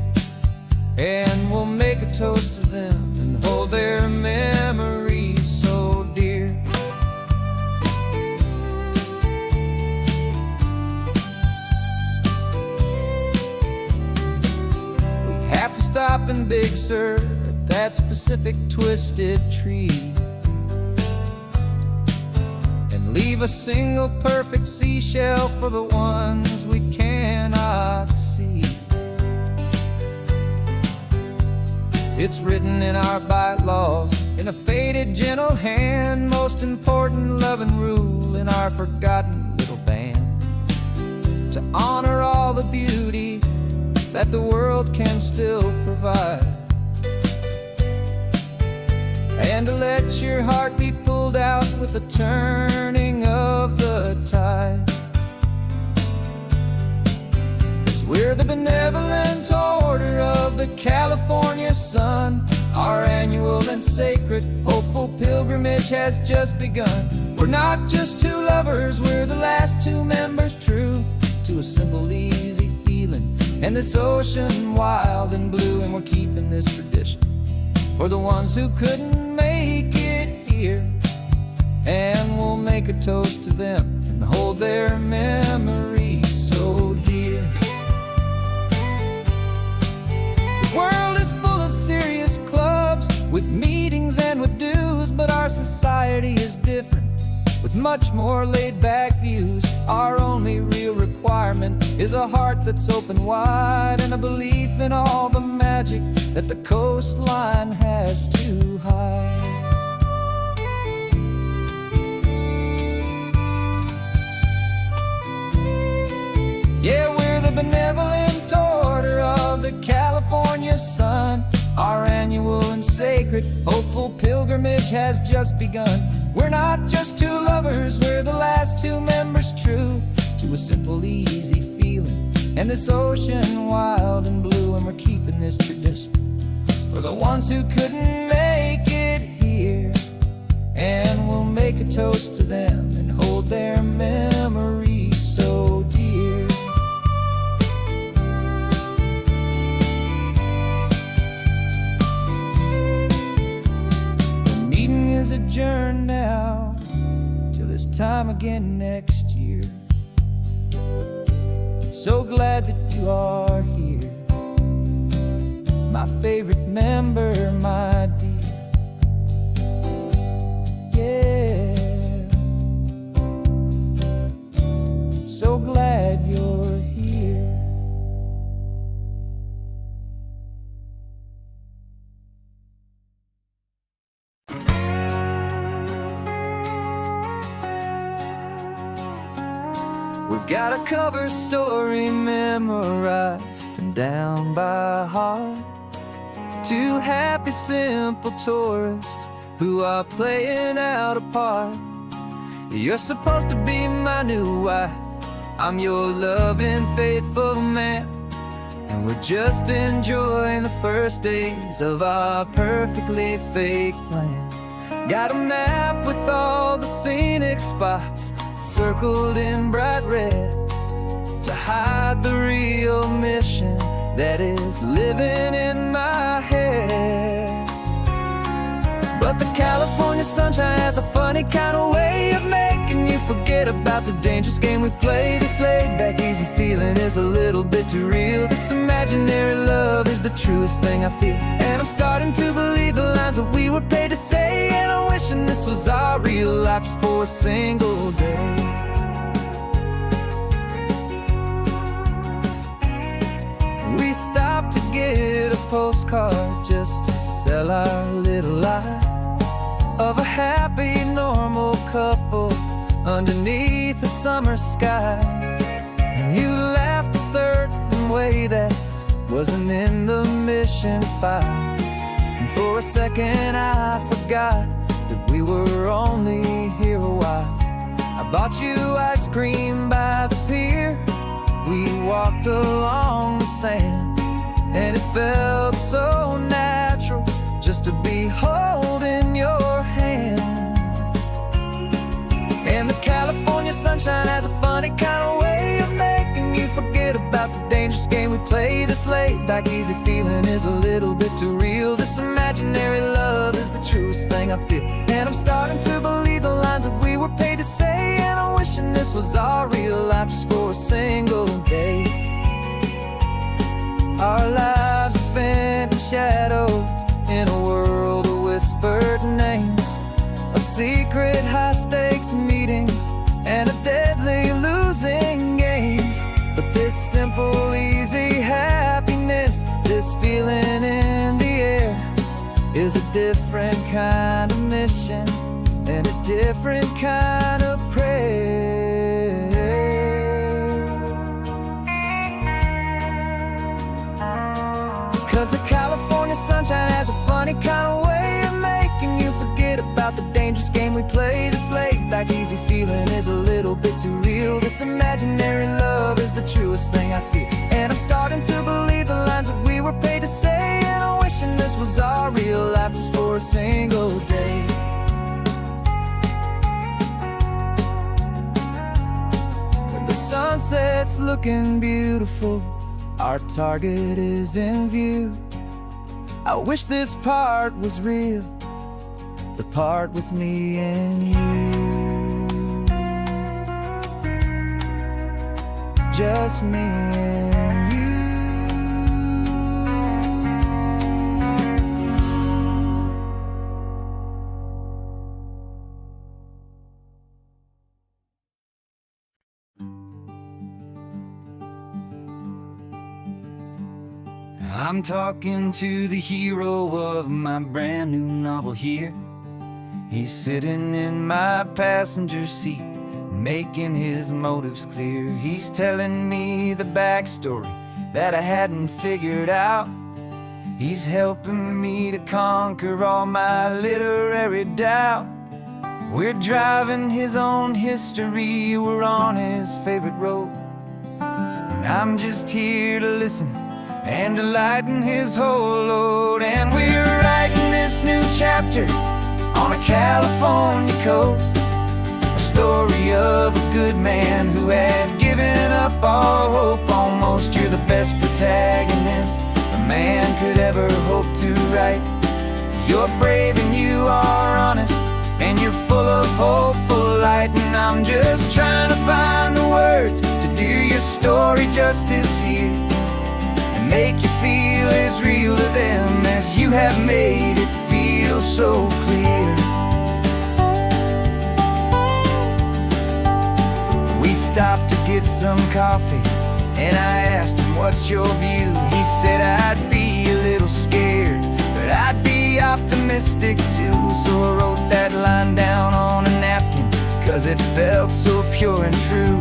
and we'll make a toast to them and hold their memories so dear. We have to stop in Big Sur at that specific twisted tree, leave a single perfect seashell for the ones we cannot see. It's written in our bylaws in a faded gentle hand, most important loving rule in our forgotten little band, to honor all the beauty that the world can still provide, and to let your heart be pulled out with the turning of the tide. 'Cause we're the benevolent order of the California sun. Our annual and sacred hopeful pilgrimage has just begun. We're not just two lovers, we're the last two members true to a simple, easy feeling and this ocean wild and blue. And we're keeping this tradition for the ones who couldn't make it here. And we'll make a toast to them and hold their memories so dear. The world is full of serious clubs with meetings and with dues, but our society is different with much more laid-back views. Our only real requirement is a heart that's open wide and a belief in all the magic that the coastline has to hide. Yeah, we're the benevolent order of the California sun. Our annual and sacred, hopeful pilgrimage has just begun. We're not just two lovers, we're the last two members true to a simple, easy feeling, and this ocean wild and blue. And we're keeping this tradition for the ones who couldn't make it here. And we'll make a toast to them and hold their memories so dear. Adjourn now till this time again next year. So glad that you are here, my favorite member, my dear. Yeah, so glad you're here. We've got a cover story memorized and down by heart. Two happy, simple tourists who are playing out a part. You're supposed to be my new wife, I'm your loving, faithful man, and we're just enjoying the first days of our perfectly fake plan. Got a map with all the scenic spots circled in bright red to hide the real mission that is living in my head. But the California sunshine has a funny kind of way of making you forget about the dangerous game we play. This laid-back, easy feeling is a little bit too real. This imaginary love is the truest thing I feel, and I'm starting to believe the lines that we were paid to say. And I'm wishing this was our real life just for a single day. We stopped to get a postcard just to sell our little lie of a happy, normal couple underneath the summer sky. And you laughed a certain way that wasn't in the mission file, and for a second I forgot that we were only here a while. I bought you ice cream by the pier, we walked along the sand, and it felt so natural just to be holding your hand. And the California sunshine has a funny kind of way of making you forget about the dangerous game we play. This laid-back, easy feeling is a little bit too real. This imaginary love is the truest thing I feel, and I'm starting to believe the lines that we were paid to say. And I'm wishing this was our real life just for a single day. Our lives are spent in shadows in a world of whispered names, of secret high-stakes meetings and of deadly losing games. But this simple, easy happiness, this feeling in the air, is a different kind of mission and a different kind of prayer. 'Cause the California sunshine has a funny kind of way of making you forget about the dangerous game we play. This laid-back, easy feeling is a little bit too real. This imaginary love is the truest thing I feel, and I'm starting to believe the lines that we were paid to say. And I'm wishing this was our real life just for a single day. When the sunset's looking beautiful Our target is in view. I wish this part was real, the part with me and you. Just me and you. I'm talking to the hero of my brand new novel here. He's sitting in my passenger seat, making his motives clear. He's telling me the backstory that I hadn't figured out. He's helping me to conquer all my literary doubt. We're driving his own history, we're on his favorite road, and I'm just here to listen and to lighten his whole load. And we're writing this new chapter on a California coast, a story of a good man who had given up all hope almost. You're the best protagonist a man could ever hope to write. You're brave and you are honest, and you're full of hopeful light. And I'm just trying to find the words to do your story justice here, make you feel as real to them as you have made it feel so clear. We stopped to get some coffee, and I asked him, what's your view? He said, I'd be a little scared, but I'd be optimistic too. So I wrote that line down on a napkin, 'cause it felt so pure and true.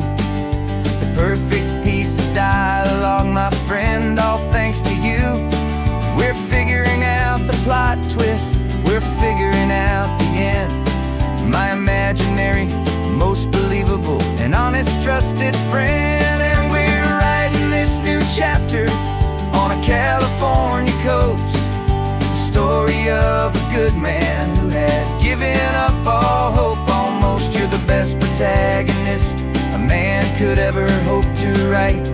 The perfect piece of dialogue, my friend, all thanks to you. We're figuring out the plot twist, we're figuring out the end. My imaginary, most believable and honest trusted friend. And we're writing this new chapter on a California coast, the story of a good man who had given up all hope almost. You're the best protagonist a man could ever hope to write.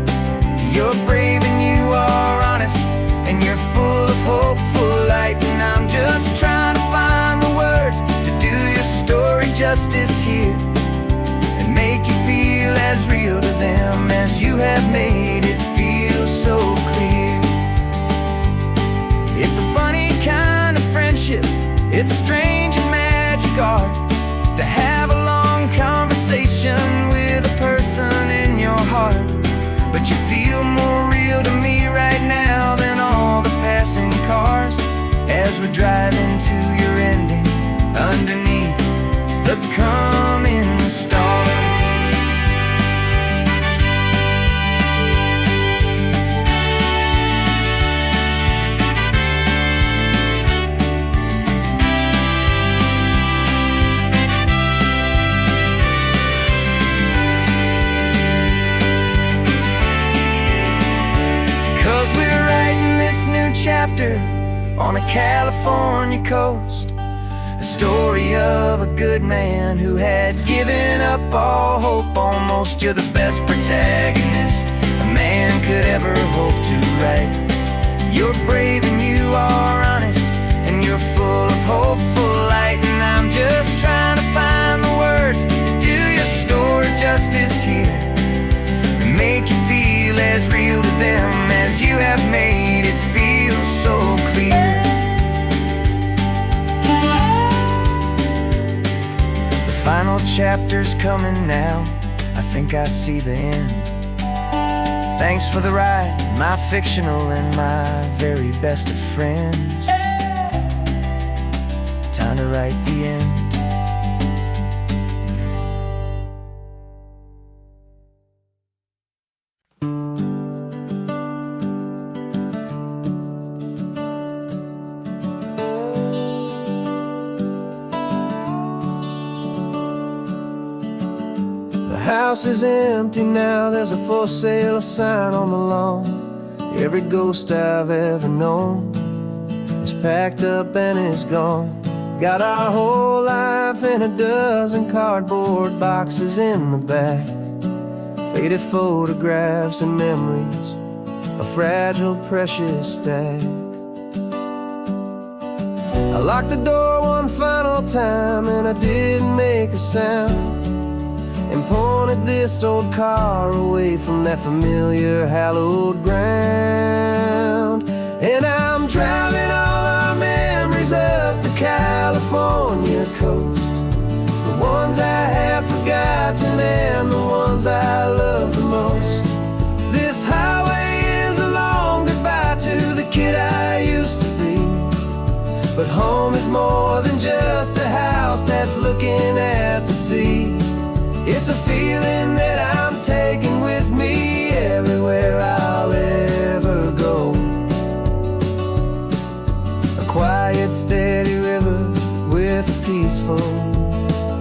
You're brave and you are honest, and you're full of hopeful light. And I'm just trying to find the words to do your story justice here, and make you feel as real to them as you have made it feel so clear. It's a funny kind of friendship, it's a strange and magic art to have a long conversation with a person in your heart. But you feel more real to me right now than all the passing cars, as we're driving to your ending underneath the coming stars. 'Cause we're writing this new chapter on a California coast, a story of a good man who had given up all hope almost. You're the best protagonist a man could ever hope to write. You're brave and you are honest, and you're full of hopeful light. And I'm just trying to find the words to do your story justice here, and make you feel as real to them as you have made it feel so clear. The final chapter's coming now, I think I see the end. Thanks for the ride, my fictional and my very best of friends. Time to write the end. The house is empty now, there's a for sale sign on the lawn. Every ghost I've ever known is packed up and is gone. Got our whole life in a dozen cardboard boxes in the back, faded photographs and memories a fragile, precious stack. I locked the door one final time and I didn't make a sound, and pointed this old car away from that familiar hallowed ground. And I'm driving all our memories up the California coast, the ones I have forgotten and the ones I love the most. This highway is a long goodbye to the kid I used to be, but home is more than just a house that's looking at the sea. It's a feeling that I'm taking with me everywhere I'll ever go. A quiet, steady river with a peaceful,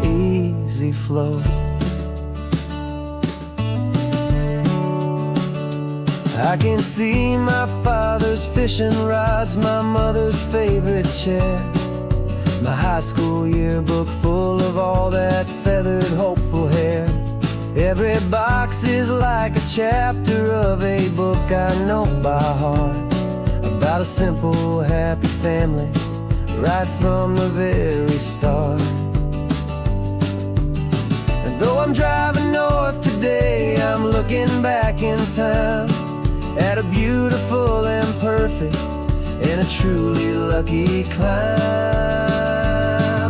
easy flow. I can see my father's fishing rods, my mother's favorite chair, my high school yearbook full of all that feathered, hopeful hair. Every box is like a chapter of a book I know by heart, about a simple, happy family right from the very start. And though I'm driving north today, I'm looking back in time at a beautiful and perfect and a truly lucky climb.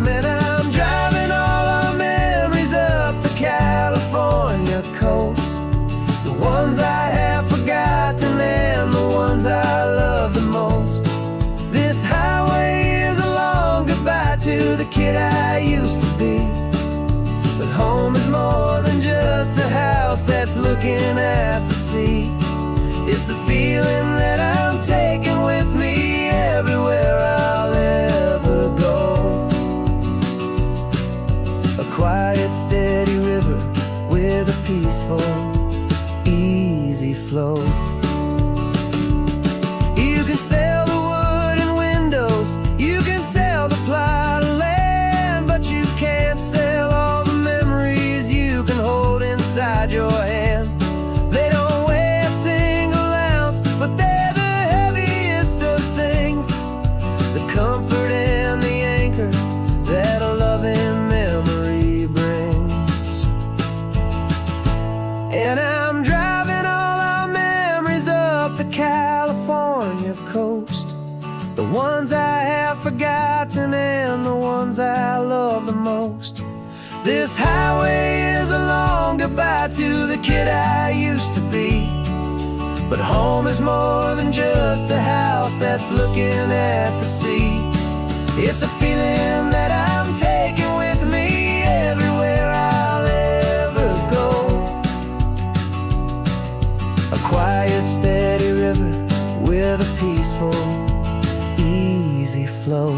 And I'm driving all our memories up the California coast, the ones I have forgotten and the ones I love the most. This highway is a long goodbye to the kid I used to be, but home is more than just a house that's looking at the sea. It's a feeling that I'm taking with me everywhere I'll ever go. A quiet, steady river with a peaceful, easy flow. You can sail the wooden windows, you can sail the plot of land, but you can't sail all the memories you can hold inside your hand. They don't weigh a single ounce, but they're the heaviest of things, the comfort and the anchor that a loving memory brings. And I'm driving all our memories up the California coast, the ones I have forgotten and the ones I love the most. This highway is a long goodbye to the kid I used to be, but home is more than just a house that's looking at the sea. It's a feeling that I'm taking with me everywhere I'll ever go. A quiet, steady river with a peaceful, easy flow.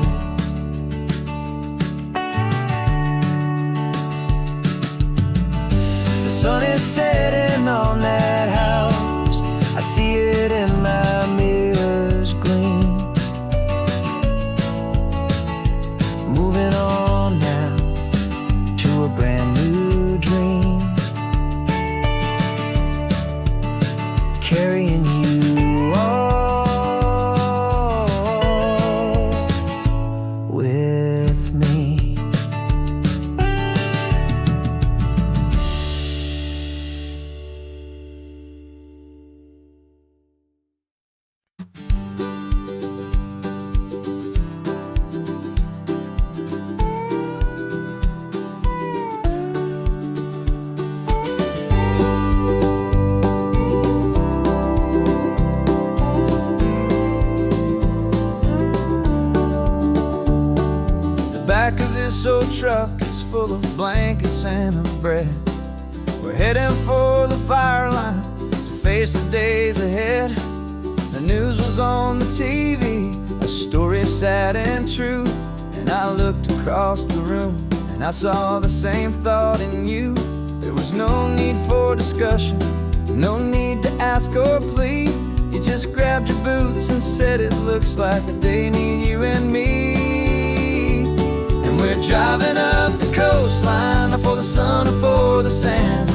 The sun is setting on that house, I see it in my mirror's gleam. Moving on now to a brand new dream, carrying you all with me. The back of this old truck is full of blankets and of bread. We're heading for the fire line to face the days ahead. The news was on the TV, a story sad and true, and I looked across the room and I saw the same thought in you. There was no need for discussion, no need to ask or plead. You just grabbed your boots and said it looks like a day need you and me. And we're driving up the coastline, not for the sun or for the sand,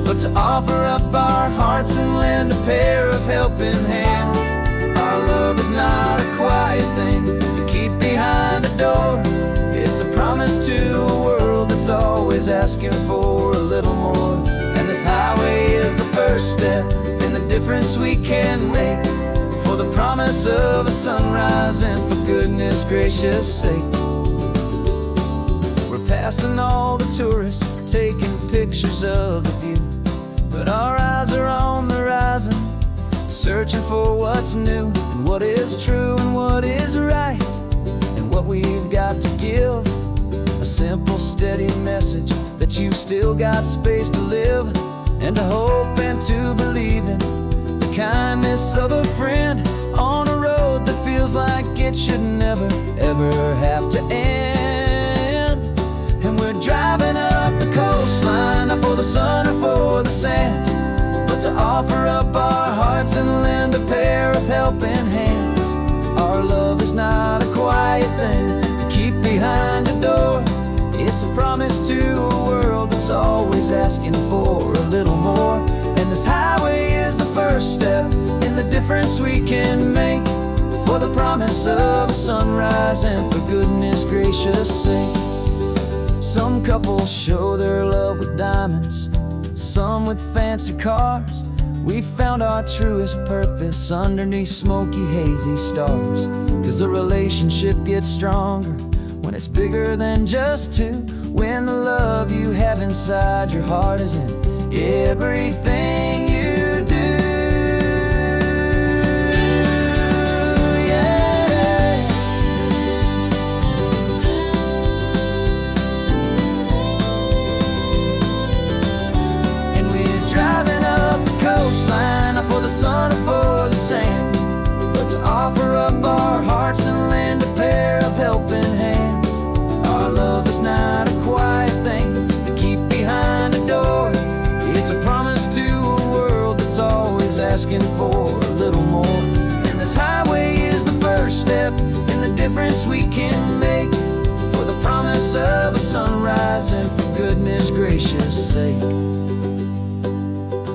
but to offer up our hearts and lend a pair of helping hands. that's always asking for a little more. And this highway is the first step in the difference we can make, for the promise of a sunrise and for goodness gracious sake. We're passing all the tourists, taking pictures of the view, but our eyes are on the horizon, searching for what's new and what is true and what is right, and what we've got to give. A simple, steady message that you've still got space to live, and to hope and to believe in the kindness of a friend on a road that feels like it should never, ever have to end. And we're driving up the coastline, not for the sun or for the sand, but to offer up our hearts and lend a pair of helping hands. Our love is not a quiet thing to keep behind a door. It's a promise to a world that's always asking for a little more. And this highway is the first step in the difference we can make, for the promise of a sunrise and for goodness gracious sake. Some couples show their love with diamonds, some with fancy cars. We found our truest purpose underneath smoky, hazy stars. 'Cause a relationship gets stronger when it's bigger than just two, when the love you have inside your heart is in everything you do. Yeah. And we're driving up the coastline, not for the sun or for the sand, but to offer up our hearts and lend a pair of helping hands. Our love is not a quiet thing to keep behind a door. It's a promise to a world that's always asking for a little more. And this highway is the first step in the difference we can make, for the promise of a sunrise and for goodness gracious sake.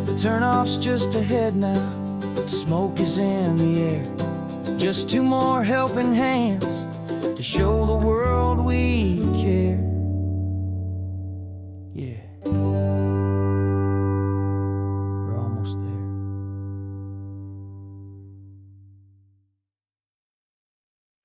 The turnoff's just ahead now, smoke is in the air. Just two more helping hands to show the world we